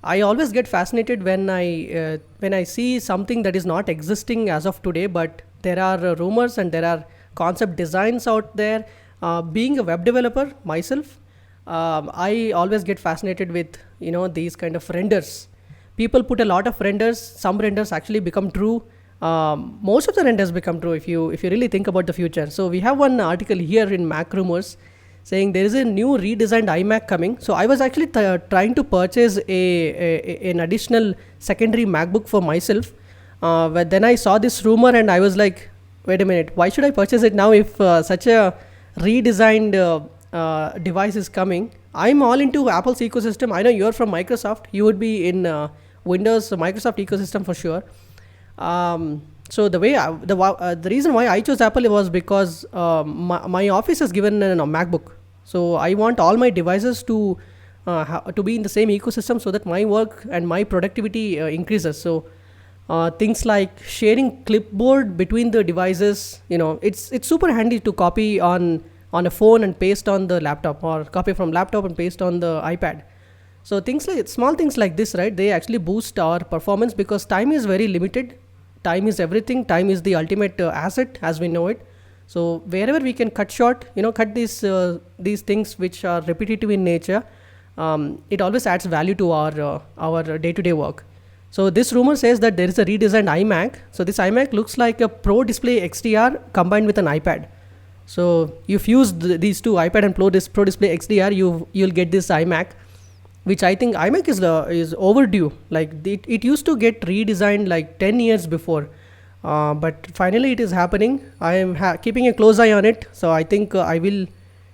I always get fascinated when I see something that is not existing as of today, but there are rumors and there are concept designs out there. Being a web developer myself, I always get fascinated with these kind of renders. People put a lot of renders. Some renders actually become true. Most of the renders become true if you really think about the future. So we have one article here in Mac Rumors saying there is a new redesigned iMac coming. So I was actually trying to purchase an additional secondary MacBook for myself. But then I saw this rumor and I was like, wait a minute, why should I purchase it now if such a redesigned device is coming? I'm all into Apple's ecosystem. I know you're from Microsoft. You would be in Windows Microsoft ecosystem for sure. So the reason why I chose Apple was because my office has given a MacBook. So I want all my devices to be in the same ecosystem so that my work and my productivity increases. So things like sharing clipboard between the devices, it's super handy to copy on a phone and paste on the laptop, or copy from laptop and paste on the iPad. So small things like this, right? They actually boost our performance because time is very limited. Time is everything. Time is the ultimate asset as we know it. So wherever we can cut short, cut these things which are repetitive in nature, it always adds value to our day-to-day work. So this rumor says that there is a redesigned iMac. So this iMac looks like a Pro Display XDR combined with an iPad. So you fuse these two, iPad and Pro Display XDR, you'll get this iMac, which I think iMac is overdue. Like it used to get redesigned like 10 years before, but finally it is happening. I am keeping a close eye on it. So I think I will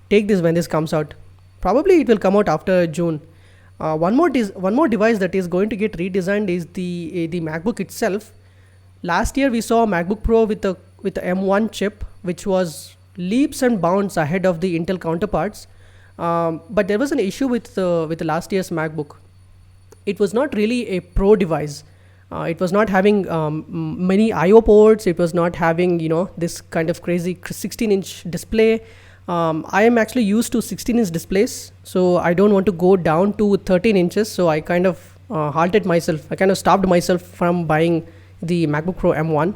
take this when this comes out. Probably it will come out after June. One more device that is going to get redesigned is the MacBook itself. Last year we saw a MacBook Pro with the M1 chip, which was leaps and bounds ahead of the Intel counterparts. But there was an issue with the last year's MacBook. It was not really a pro device. It was not having many I/O ports. It was not having this kind of crazy 16-inch display. I am actually used to 16-inch displays, so I don't want to go down to 13 inches. So I kind of halted myself. I kind of stopped myself from buying the MacBook Pro M1.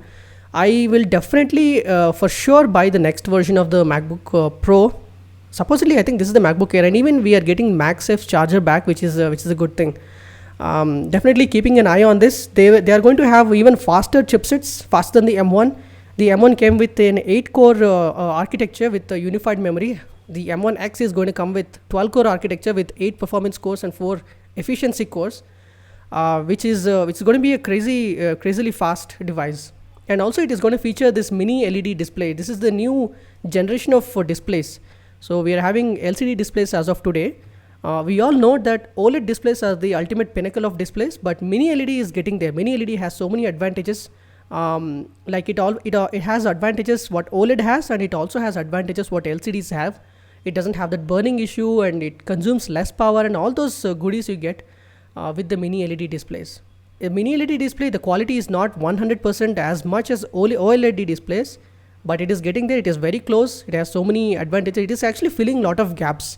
I will definitely, for sure, buy the next version of the MacBook Pro. Supposedly, I think this is the MacBook Air, and even we are getting MagSafe's charger back, which is a good thing. Definitely keeping an eye on this. They are going to have even faster chipsets, faster than the M1. The M1 came with an 8-core architecture with a unified memory. The M1X is going to come with 12-core architecture with 8 performance cores and 4 efficiency cores, which is going to be a crazily fast device. And also, it is going to feature this mini LED display. This is the new generation of displays. So we are having LCD displays as of today. We all know that OLED displays are the ultimate pinnacle of displays, but mini LED is getting there. Mini LED has so many advantages. Like it has advantages what OLED has, and it also has advantages what LCDs have. It doesn't have that burning issue, and it consumes less power, and all those goodies you get with the mini LED displays. A mini LED display, the quality is not 100% as much as OLED displays, but it is getting there. It is very close. It has so many advantages. It is actually filling a lot of gaps.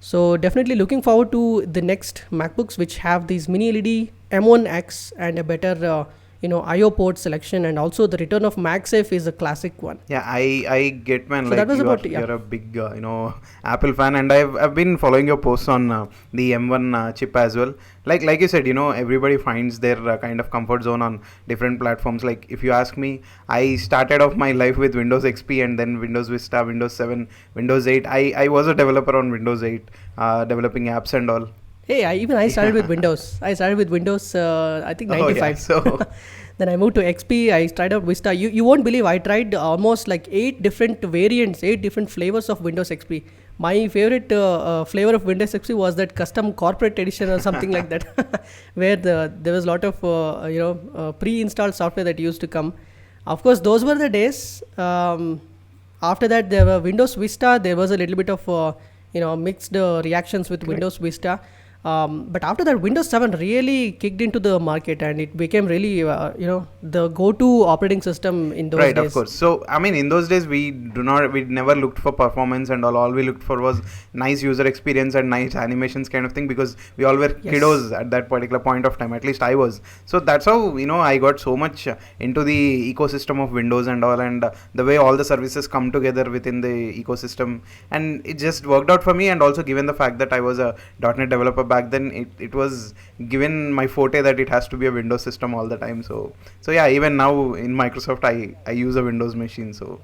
So definitely looking forward to the next MacBooks which have these mini LED, M1X, and a better I/O port selection, and also the return of MagSafe is a classic one. Yeah, I get, man. So like you're a big Apple fan, and I've been following your posts on the M1 chip as well. Like you said, everybody finds their kind of comfort zone on different platforms. Like if you ask me, I started off my life with Windows XP and then Windows Vista, Windows 7, Windows 8. I was a developer on Windows 8, developing apps and all. Hey, I started with Windows. I started with Windows, I think 95. Oh, yeah, so then I moved to XP. I tried out Vista. You won't believe, I tried almost like 8 different variants, 8 different flavors of Windows XP. My favorite flavor of Windows XP was that custom corporate edition or something like that, where there was a lot of pre-installed software that used to come. Of course, those were the days. After that, there were Windows Vista. There was a little bit of mixed reactions with Windows Vista. But after that, Windows 7 really kicked into the market, and it became really, the go-to operating system in those Right, days. of course. So, I mean, in those days, we never looked for performance and all. All we looked for was nice user experience and nice animations kind of thing, because we all were Yes. kiddos at that particular point of time. At least I was. So that's how, I got so much into the ecosystem of Windows and all, and the way all the services come together within the ecosystem. And it just worked out for me. And also, given the fact that I was a .NET developer back then, it was given my forte that it has to be a Windows system all the time. So yeah, even now in Microsoft, I use a Windows machine. So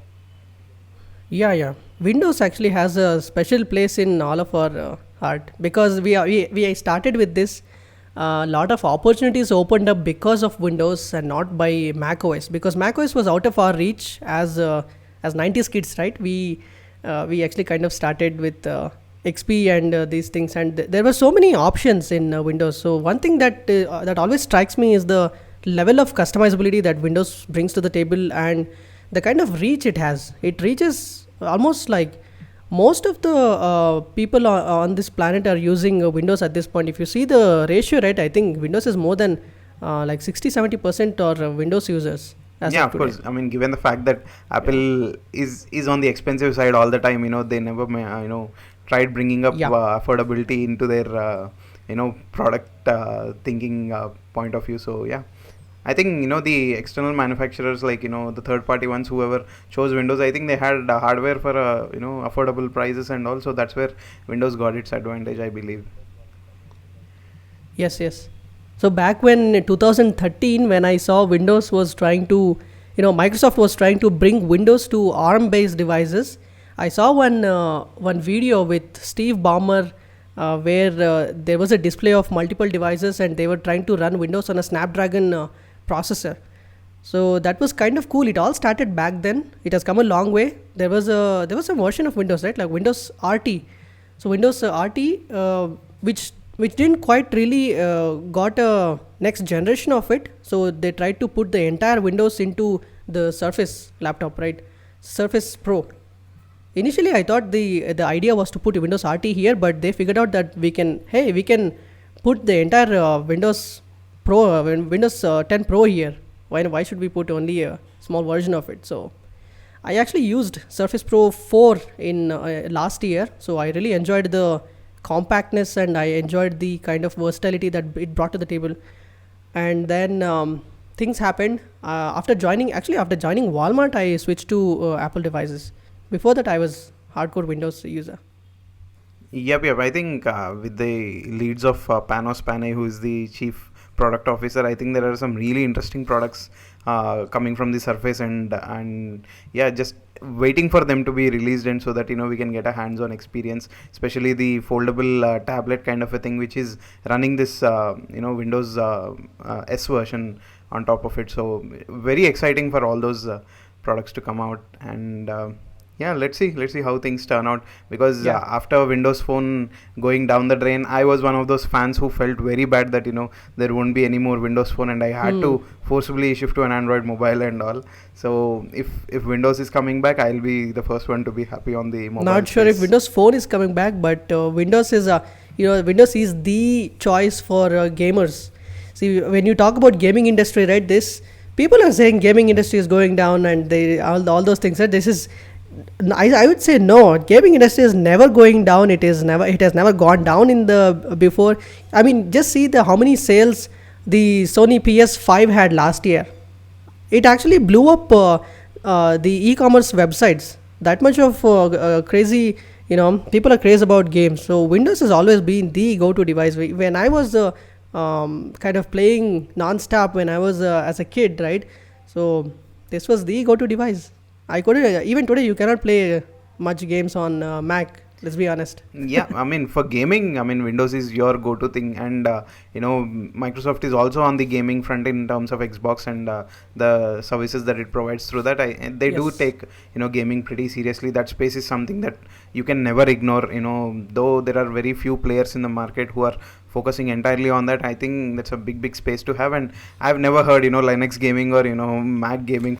Yeah. Windows actually has a special place in all of our heart, because we started with this. A lot of opportunities opened up because of Windows and not by Mac OS, because Mac OS was out of our reach as 90s kids, right? We actually kind of started with XP and these things, and there were so many options in Windows. So one thing that always strikes me is the level of customizability that Windows brings to the table, and the kind of reach it has. It reaches almost like most of the people on this planet are using Windows at this point. If you see the ratio, right, I think Windows is more than like 60-70% are Windows users. yeah, of course. I mean, given the fact that Apple is on the expensive side all the time, they never tried bringing up affordability into their product thinking point of view. So yeah, I think the external manufacturers, like the third party ones, whoever chose Windows, I think they had hardware for affordable prices, and also that's where Windows got its advantage, I believe. Yes. So back when in 2013, when I saw Windows was trying to, Microsoft was trying to bring Windows to ARM-based devices, I saw one video with Steve Ballmer where there was a display of multiple devices, and they were trying to run Windows on a Snapdragon processor. So that was kind of cool. It all started back then. It has come a long way. There was a version of Windows, right, like Windows RT. So Windows RT, which didn't quite really got a next generation of it. So they tried to put the entire Windows into the Surface laptop, right, Surface Pro. Initially, I thought the idea was to put Windows RT here, but they figured out that we can put the entire Windows Pro, Windows 10 Pro here. Why should we put only a small version of it? So I actually used Surface Pro 4 in last year. So I really enjoyed the compactness, and I enjoyed the kind of versatility that it brought to the table. And then things happened. After joining Walmart, I switched to Apple devices. Before that, I was hardcore Windows user. Yep. I think with the leads of Panos Panay, who is the chief product officer, I think there are some really interesting products coming from the Surface, and yeah, just waiting for them to be released, and so that we can get a hands-on experience, especially the foldable tablet kind of a thing, which is running this Windows S version on top of it. So very exciting for all those products to come out, and yeah, let's see how things turn out, because after Windows Phone going down the drain, I was one of those fans who felt very bad that there won't be any more Windows Phone, and I had to forcibly shift to an Android mobile and all. So if Windows is coming back, I'll be the first one to be happy on the mobile. Not sure if Windows Phone is coming back, but Windows is Windows is the choice for gamers. See, when you talk about gaming industry, right, people are saying gaming industry is going down, and they all those things, right? This is, I would say no. Gaming industry is never going down. It has never gone down in the before. I mean, just see how many sales the Sony PS5 had last year. It actually blew up the e-commerce websites. That much of crazy. People are crazy about games. So Windows has always been the go-to device. When I was kind of playing non-stop when I was as a kid, right? So this was the go-to device. I couldn't, even today you cannot play much games on Mac, let's be honest. Yeah, I mean, for gaming, Windows is your go-to thing, and Microsoft is also on the gaming front in terms of Xbox and the services that it provides through that. They do take gaming pretty seriously. That space is something that you can never ignore. Though there are very few players in the market who are focusing entirely on that, I think that's a big space to have. And I've never heard Linux gaming or Mac gaming